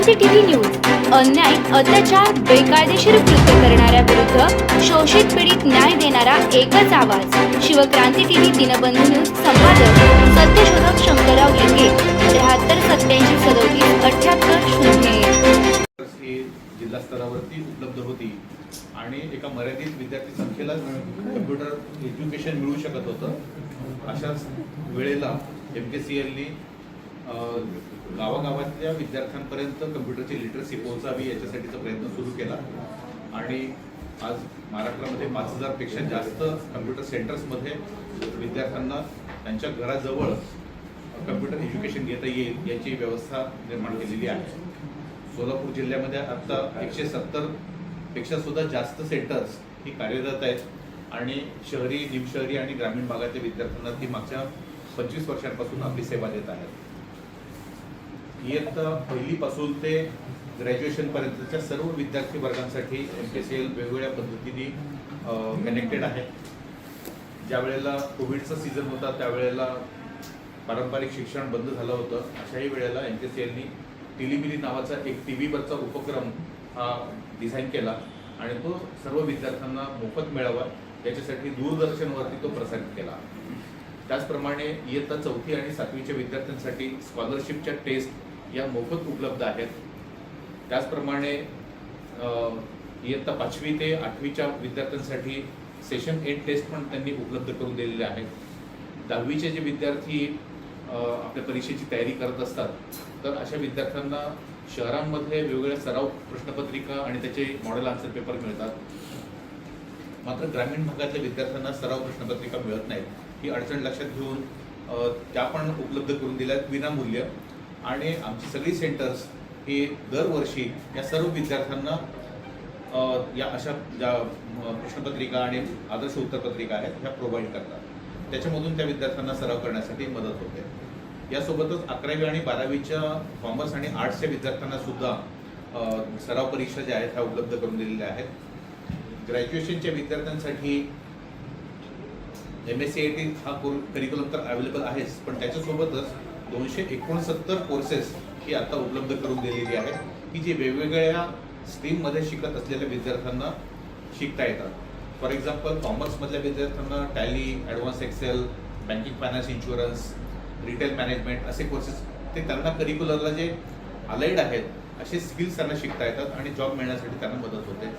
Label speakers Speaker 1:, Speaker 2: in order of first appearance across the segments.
Speaker 1: Shivkranti TV news अन्याय, अत्याचार, बेकायदेशीर कृत्य करणाऱ्या विरुद्ध शोषित पीडित न्याय देणारा एकच आवाज. Shivkranti TV Dinbandhu news. संपादक सत्यशोधक शंकरराव लिंगे. 73 87 37 78
Speaker 2: ही जिल्हा स्तरावरती उपलब्ध होती आणि एका मर्यादित विद्यार्थी संख्येला कम्प्युटर एज्युकेशन मिळू शकत होतं. अशाच वेळेला MKCLनी गावागावातल्या विद्यार्थ्यांपर्यंत कम्प्युटरची लिटरसी पोहोचावी याच्यासाठीचा प्रयत्न सुरू केला आणि आज महाराष्ट्रामध्ये 5000 पेक्षा जास्त कम्प्युटर सेंटर्समध्ये विद्यार्थ्यांना त्यांच्या घराजवळ कम्प्युटर एज्युकेशन घेता येईल याची व्यवस्था निर्माण केलेली आहे. सोलापूर जिल्ह्यामध्ये आता 170 पेक्षा सुद्धा जास्त सेंटर्स ही कार्यरत आहेत आणि शहरी, निमशहरी आणि ग्रामीण भागातील विद्यार्थ्यांना ती मागच्या 25 वर्षांपासून आपली सेवा देत आहेत. इयत्ता पहिलीपासून ते ग्रॅज्युएशनपर्यंतच्या सर्व विद्यार्थी वर्गांसाठी MKCL वेगवेगळ्या पद्धतीने कनेक्टेड आहे. ज्या वेळेला कोविडचा सीझन होता त्यावेळेला पारंपरिक शिक्षण बंद झालं होतं. अशाही वेळेला MKCLनी टिलीमिली नावाचा एक TV वरचा उपक्रम हा डिझाईन केला आणि तो सर्व विद्यार्थ्यांना मोफत मिळावा याच्यासाठी दूरदर्शनवरती तो प्रसारित केला. त्याचप्रमाणे इयत्ता 4थी आणि 7वीच्या विद्यार्थ्यांसाठी स्कॉलरशिपच्या टेस्ट या मोफत उपलब्ध आहेत. त्याचप्रमाणे इयत्ता 5वी ते 8वीच्या विद्यार्थ्यांसाठी सेशन 8 टेस्ट पण त्यांनी उपलब्ध करून दिलेले आहेत. 10वीचे जे विद्यार्थी आपल्या परीक्षेची तयारी करत असतात तर अशा विद्यार्थ्यांना शहरांमध्ये वेगवेगळ्या सराव प्रश्नपत्रिका आणि त्याचे मॉडेल आन्सर पेपर मिळतात. मात्र ग्रामीण भागातल्या विद्यार्थ्यांना सराव प्रश्नपत्रिका मिळत नाहीत. ही अडचण लक्षात घेऊन त्या पण उपलब्ध करून दिल्यात विनामूल्य आणि आमची सगळी सेंटर्स ही दरवर्षी या सर्व विद्यार्थ्यांना या अशा ज्या प्रश्नपत्रिका आणि आदर्श उत्तरपत्रिका आहेत ह्या प्रोव्हाइड करतात. त्याच्यामधून त्या विद्यार्थ्यांना सराव करण्यासाठी मदत होते. यासोबतच 11वी आणि 12वीच्या कॉमर्स आणि आर्ट्सच्या विद्यार्थ्यांना सुद्धा सराव परीक्षा ज्या आहेत ह्या उपलब्ध करून दिलेल्या आहेत. ग्रॅज्युएशनच्या विद्यार्थ्यांसाठी MSCIT हा करिक्युलम तर अवेलेबल आहेच, पण त्याच्यासोबतच 269 कोर्सेस ही आता उपलब्ध करून दिलेली आहेत की जे वेगवेगळ्या स्ट्रीममध्ये शिकत असलेल्या विद्यार्थ्यांना शिकता येतात. फॉर एक्झाम्पल कॉमर्समधल्या विद्यार्थ्यांना tally, advance excel, banking, finance, insurance, retail management असे कोर्सेस ते त्यांना करिक्युलरला जे अलाइड आहेत असे स्किल्स त्यांना शिकता येतात आणि जॉब मिळण्यासाठी त्यांना मदत होते.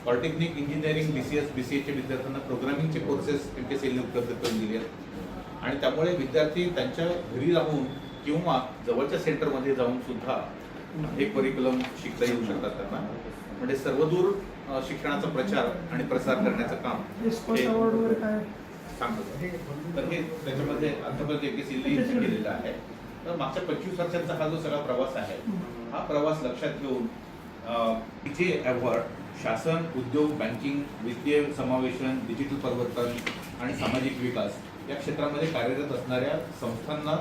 Speaker 2: पॉलिटेक्निक, इंजिनिअरिंग, BCS, BCAच्या विद्यार्थ्यांना प्रोग्रामिंगचे कोर्सेस MKCLने उपलब्ध करून दिले आहेत आणि त्यामुळे विद्यार्थी त्यांच्या घरी राहून किंवा जवळच्या सेंटरमध्ये जाऊन सुद्धा हे करिक्युलम शिकता येऊ शकतात त्यांना. म्हणजे सर्वदूर शिक्षणाचा प्रचार आणि प्रसार करण्याचं काम सांगत. तर हे त्याच्यामध्ये आतापर्यंत MKCLने केलेलं आहे. तर मागच्या 25 वर्षांचा हा जो सगळा प्रवास आहे हा प्रवास लक्षात घेऊन जे अवॉर्ड शासन, उद्योग, बँकिंग, वित्तीय समावेशन, डिजिटल परिवर्तन आणि सामाजिक विकास या क्षेत्रामध्ये कार्यरत असणाऱ्या संस्थांना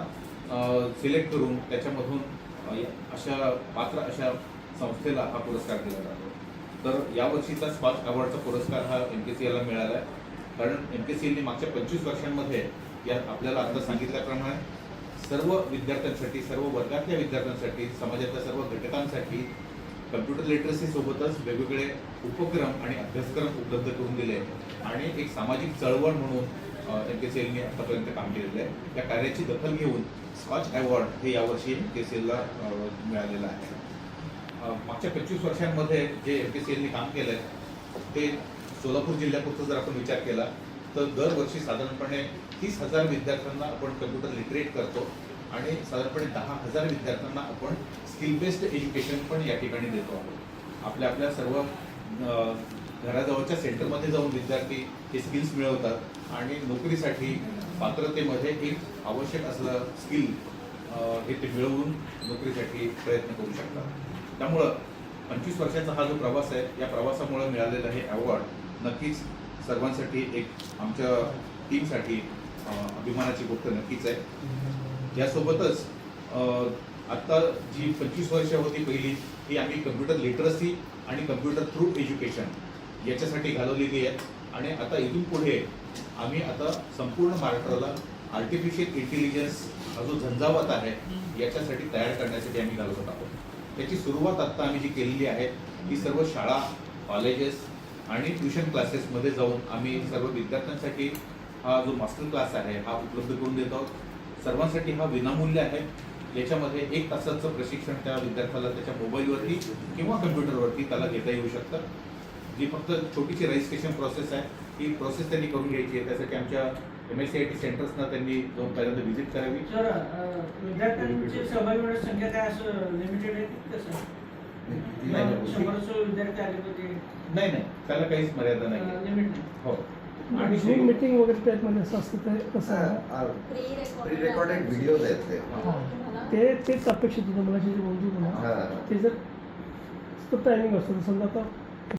Speaker 2: सिलेक्ट करून त्याच्यामधून अशा पात्र अशा संस्थेला हा पुरस्कार दिला जातो. तर यावर्षीचा स्कॉच अवॉर्डचा पुरस्कार हा MKCLला मिळाला आहे. कारण MKCLने मागच्या 25 वर्षांमध्ये या आपल्याला आता सांगितल्याप्रमाणे सर्व विद्यार्थ्यांसाठी, सर्व वर्गातल्या विद्यार्थ्यांसाठी, समाजातल्या सर्व घटकांसाठी कम्प्युटर लिटरसी सोबतच वेगवेगळे उपक्रम आणि अभ्यासक्रम उपलब्ध करून दिले आणि एक सामाजिक चळवळ म्हणून MKCLने आतापर्यंत काम केलेलं आहे. या कार्याची दखल घेऊन स्कॉच अवॉर्ड हे यावर्षी MKCLला मिळालेलं आहे. मागच्या 25 वर्षांमध्ये जे MKCLने काम केलं आहे ते सोलापूर जिल्ह्यापुरतं जर आपण विचार केला तर दरवर्षी साधारणपणे 30,000 विद्यार्थ्यांना आपण कम्प्युटर लिटरेट करतो आणि साधारणपणे 10,000 विद्यार्थ्यांना आपण स्किल बेस्ड एज्युकेशन पण या ठिकाणी देतो आहोत. आपल्या सर्व घराजवळच्या सेंटरमध्ये जाऊन विद्यार्थी हे स्किल्स मिळवतात आणि नोकरीसाठी पात्रतेमध्ये एक आवश्यक असलं स्किल हे ते मिळवून नोकरीसाठी प्रयत्न करू शकतात. त्यामुळं 25 वर्षाचा हा जो प्रवास आहे या प्रवासामुळे मिळालेलं हे अवॉर्ड नक्कीच सर्वांसाठी एक आमच्या टीमसाठी अभिमानाची गोष्ट नक्कीच आहे. यासोबतच आत्ता जी 25 वर्ष होती पहिली ही आम्ही कम्प्युटर लिटरसी आणि कम्प्युटर थ्रू एज्युकेशन याच्यासाठी घालवलेली आहे आणि आता इथून पुढे आम्ही आता संपूर्ण महाराष्ट्राला आर्टिफिशियल इंटेलिजन्स हा जो झंझावात आहे याच्यासाठी तयार करण्यासाठी आम्ही घालवत आहोत. त्याची सुरुवात आत्ता आम्ही जी केलेली आहे ही सर्व शाळा, कॉलेजेस आणि ट्युशन क्लासेसमध्ये जाऊन आम्ही सर्व विद्यार्थ्यांसाठी हा जो मास्टर क्लास आहे हा उपलब्ध करून देत आहोत. सर्वांसाठी हा विनामूल्य आहे. याच्यामध्ये 1 तासाचं प्रशिक्षण त्या विद्यार्थ्याला त्याच्या मोबाईलवरती किंवा कम्प्युटरवरती त्याला घेता येऊ शकतं. जी फक्त छोटीशी रजिस्ट्रेशन प्रोसेस आहे, ही प्रोसेस त्यांनी करून घ्यायची आहे. त्यासाठी आमच्या MSCIT सेंटर्सना त्यांनी जाऊन पहिल्यांदा व्हिजिट करावी.
Speaker 3: सर, विद्यार्थ्यांची सहभागी होण्याची संख्या काय असं लिमिटेड आहे की कसं?
Speaker 2: नाही.
Speaker 3: 100 विद्यार्थी आले होते
Speaker 2: नाही, त्याला काहीच मर्यादा नाही.
Speaker 3: लिमिट नाही.
Speaker 2: हो.
Speaker 4: आणि झूम मीटिंग वगैरे टाईपमध्ये असं असतं ते कसं आहे?
Speaker 5: प्री रेकॉर्डेड व्हिडिओज आहेत ते.
Speaker 4: हां, तेच अपेक्षित होतं मला जे बोलतो
Speaker 5: हां.
Speaker 4: तुम्हाला. ते जर टायमिंग असतो समजा आता